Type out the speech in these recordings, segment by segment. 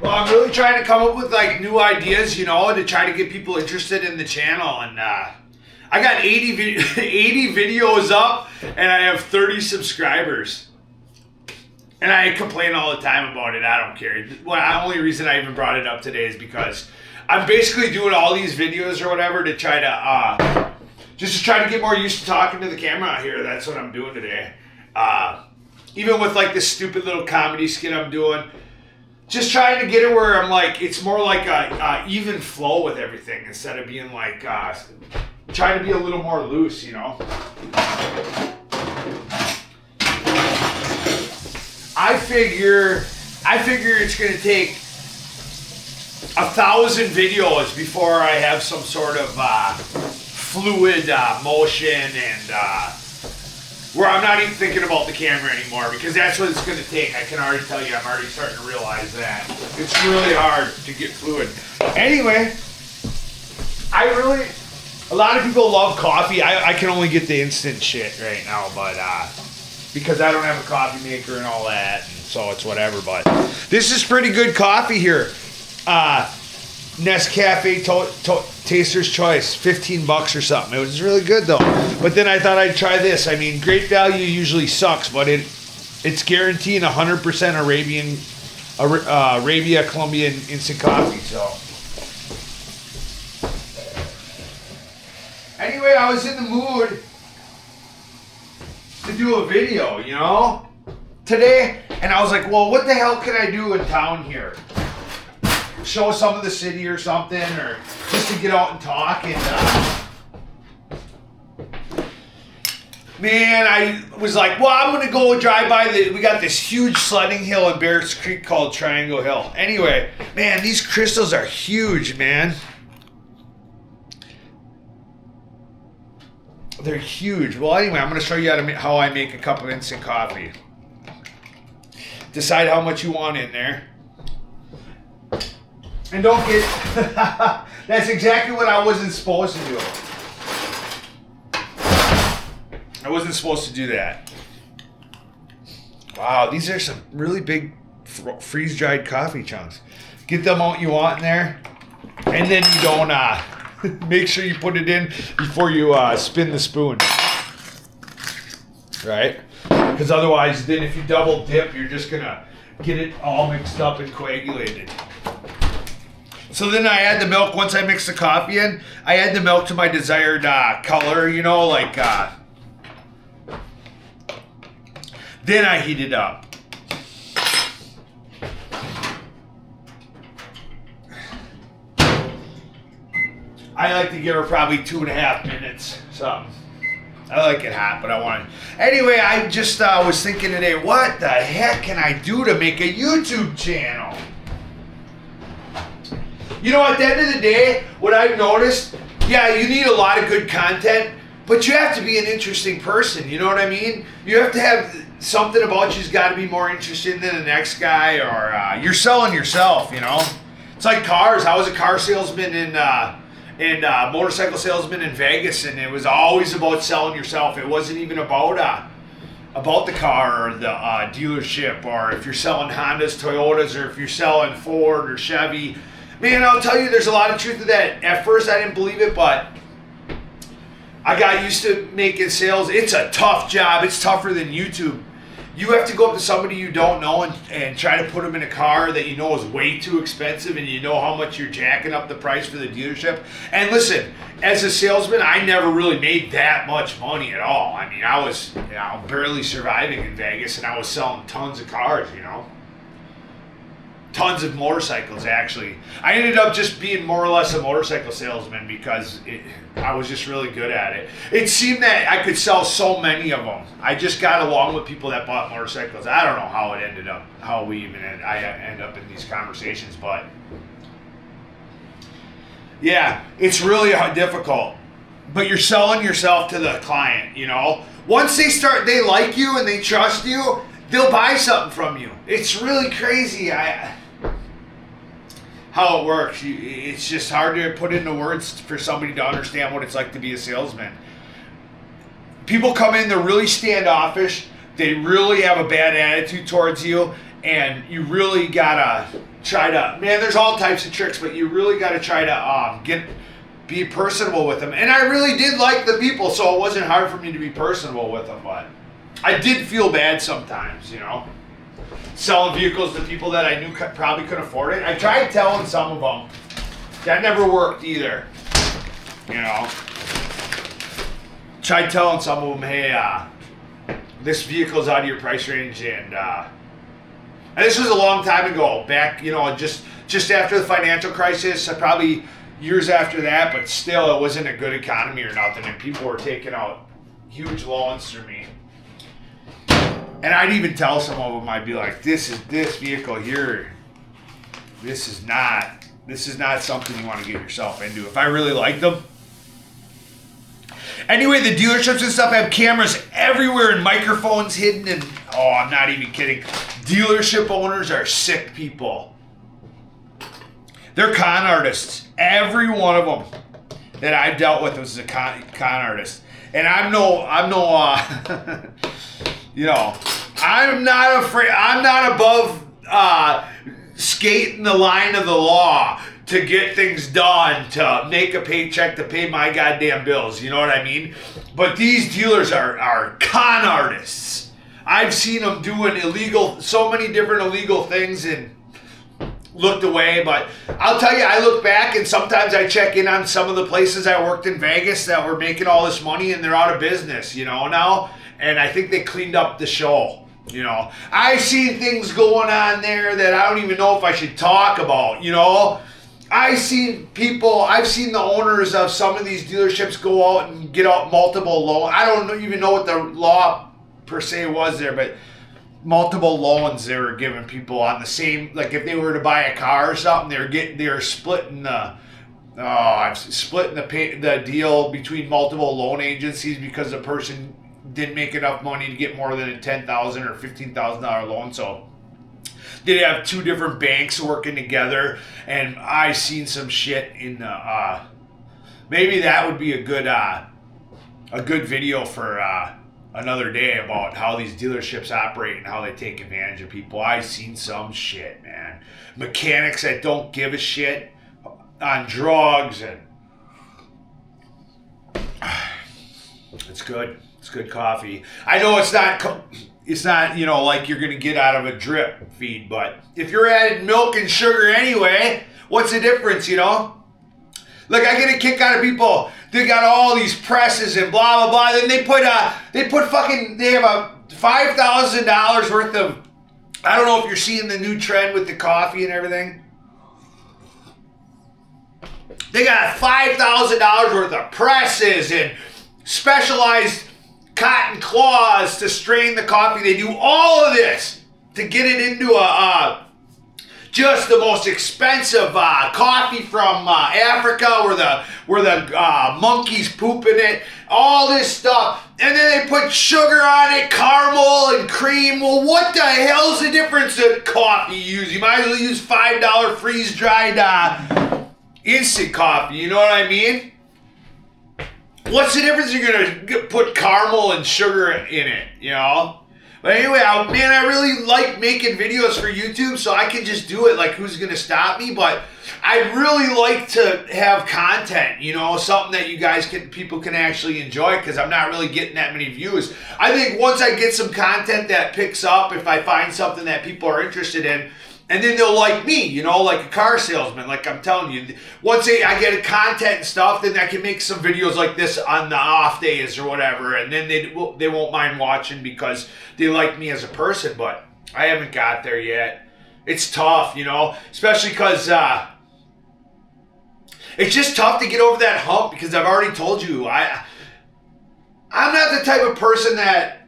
Well, I'm really trying to come up with like new ideas, you know, to try to get people interested in the channel. And I got 80 videos up, and I have 30 subscribers. And I complain all the time about it. I don't care. Well, the only reason I even brought it up today is because I'm basically doing all these videos or whatever to try to just to try to get more used to talking to the camera out here. That's what I'm doing today. Even with like this stupid little comedy skit I'm doing. Just trying to get it where I'm like, it's more like a even flow with everything instead of being like, trying to be a little more loose, you know? I figure it's going to take 1,000 videos before I have some sort of fluid motion and where I'm not even thinking about the camera anymore, because that's what it's going to take. I can already tell you, I'm already starting to realize that. It's really hard to get fluid. Anyway, a lot of people love coffee. I can only get the instant shit right now, but because I don't have a coffee maker and all that, and so it's whatever. But this is pretty good coffee here. Nescafe Taster's Choice, $15 or something. It was really good though. But then I thought I'd try this. I mean, Great Value usually sucks, but it's guaranteeing 100% Arabia Colombian instant coffee. So anyway, I was in the mood to do a video, you know, today, and I was like, well, what the hell can I do in town here? Show some of the city or something, or just to get out and talk. And man, I was like, well, I'm gonna go drive by we got this huge sledding hill in Barrett's Creek called Triangle Hill. Anyway, man, these crystals are huge, man. They're huge. Well, anyway, I'm gonna show you how I make a cup of instant coffee. Decide how much you want in there. And don't get... That's exactly what I wasn't supposed to do. I wasn't supposed to do that. Wow, these are some really big freeze-dried coffee chunks. Get the amount you want in there. And then you don't... make sure you put it in before you spin the spoon. Right? Because otherwise, then if you double dip, you're just going to get it all mixed up and coagulated. So then I add the milk. Once I mix the coffee in, I add the milk to my desired color, you know, like, then I heat it up. I like to give her probably 2.5 minutes, something. I like it hot, but I want it. Anyway, I just was thinking today, what the heck can I do to make a YouTube channel? You know, at the end of the day, what I've noticed, yeah, you need a lot of good content, but you have to be an interesting person, you know what I mean? You have to have something about you's got to be more interesting than the next guy, or you're selling yourself, you know? It's like cars. I was a car salesman and motorcycle salesman in Vegas, and it was always about selling yourself. It wasn't even about the car or the dealership, or if you're selling Hondas, Toyotas, or if you're selling Ford or Chevy. Man, I'll tell you, there's a lot of truth to that. At first, I didn't believe it, but I got used to making sales. It's a tough job. It's tougher than YouTube. You have to go up to somebody you don't know and try to put them in a car that you know is way too expensive, and you know how much you're jacking up the price for the dealership. And listen, as a salesman, I never really made that much money at all. I mean, I was barely surviving in Vegas, and I was selling tons of cars, you know. Tons of motorcycles, actually. I ended up just being more or less a motorcycle salesman because I was just really good at it. It seemed that I could sell so many of them. I just got along with people that bought motorcycles. I don't know how it ended up, how I end up in these conversations, but yeah, it's really difficult. But you're selling yourself to the client, you know. Once they like you and they trust you, they'll buy something from you. It's really crazy. How it works. It's just hard to put into words for somebody to understand what it's like to be a salesman. People come in, they're really standoffish. They really have a bad attitude towards you, and you really gotta try to, man, there's all types of tricks, but you really got to try to be personable with them. And I really did like the people, so it wasn't hard for me to be personable with them, but I did feel bad sometimes, you know, selling vehicles to people that I knew probably couldn't afford it. I tried telling some of them. That never worked either, you know. Tried telling some of them, hey, this vehicle's out of your price range, and this was a long time ago, back, you know, just after the financial crisis, probably years after that, but still, it wasn't a good economy or nothing, and people were taking out huge loans through me. And I'd even tell some of them, I'd be like, this vehicle here, this is not something you want to get yourself into. If I really like them. Anyway, the dealerships and stuff have cameras everywhere and microphones hidden, and oh, I'm not even kidding. Dealership owners are sick people. They're con artists. Every one of them that I've dealt with was a con artist. And I'm no you know, I'm not afraid. I'm not above skating the line of the law to get things done, to make a paycheck, to pay my goddamn bills. You know what I mean? But these dealers are con artists. I've seen them doing so many different illegal things and looked away. But I'll tell you, I look back and sometimes I check in on some of the places I worked in Vegas that were making all this money and they're out of business, you know, now. And I think they cleaned up the show, you know. I see things going on there that I don't even know if I should talk about, you know. I've seen the owners of some of these dealerships go out and get out multiple loans. I don't even know what the law per se was there, but multiple loans they were giving people on the same, like if they were to buy a car or something, they're splitting the deal between multiple loan agencies because the person didn't make enough money to get more than a $10,000 or $15,000 loan, so they'd have two different banks working together. And I seen some shit in the maybe that would be a good video for another day about how these dealerships operate and how they take advantage of people. I seen some shit, man. Mechanics that don't give a shit on drugs, and it's good. It's good coffee. I know it's not, you know, like you're going to get out of a drip feed, but if you're adding milk and sugar anyway, what's the difference, you know? Like, I get a kick out of people, they got all these presses and blah, blah, blah, then they have a $5,000 worth of, I don't know if you're seeing the new trend with the coffee and everything. They got $5,000 worth of presses and specialized cotton claws to strain the coffee. They do all of this to get it into just the most expensive coffee from Africa where the monkeys poop in it, all this stuff. And then they put sugar on it, caramel and cream. Well, what the hell's the difference in coffee you use? You might as well use $5 freeze-dried instant coffee, you know what I mean? What's the difference? You're going to put caramel and sugar in it, you know? But anyway, I really like making videos for YouTube, so I can just do it. Like, who's going to stop me? But I really like to have content, you know, something that people can actually enjoy, because I'm not really getting that many views. I think once I get some content that picks up, if I find something that people are interested in, and then they'll like me, you know, like a car salesman, like I'm telling you. Once I get a content and stuff, then I can make some videos like this on the off days or whatever, and then they won't mind watching because they like me as a person, but I haven't got there yet. It's tough, you know, especially because it's just tough to get over that hump, because I've already told you, I'm not the type of person that,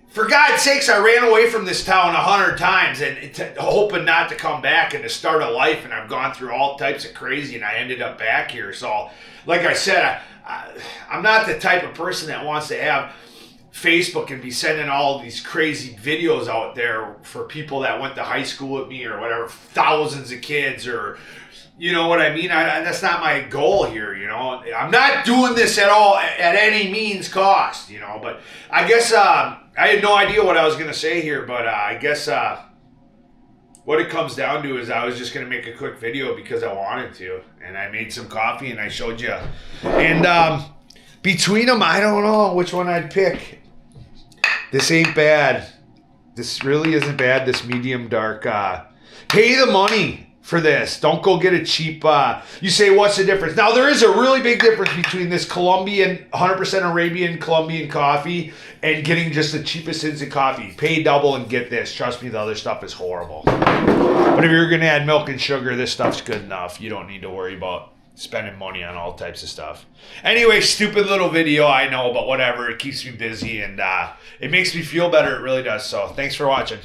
for God's sakes, I ran away from this town 100 times and hoping not to come back and to start a life, and I've gone through all types of crazy, and I ended up back here. So, like I said, I'm not the type of person that wants to have Facebook and be sending all these crazy videos out there for people that went to high school with me or whatever, thousands of kids, or, you know what I mean? That's not my goal here, you know? I'm not doing this at all at any means cost, you know? But I guess I had no idea what I was going to say here, but I guess what it comes down to is I was just going to make a quick video because I wanted to. And I made some coffee and I showed you. And between them, I don't know which one I'd pick. This ain't bad. This really isn't bad, this medium dark. Pay the money for this. Don't go get a cheap, you say, what's the difference? Now, there is a really big difference between this Colombian, 100% Arabian Colombian coffee and getting just the cheapest instant coffee. Pay double and get this. Trust me, the other stuff is horrible. But if you're going to add milk and sugar, this stuff's good enough. You don't need to worry about spending money on all types of stuff. Anyway, stupid little video, I know, but whatever. It keeps me busy and it makes me feel better. It really does. So thanks for watching.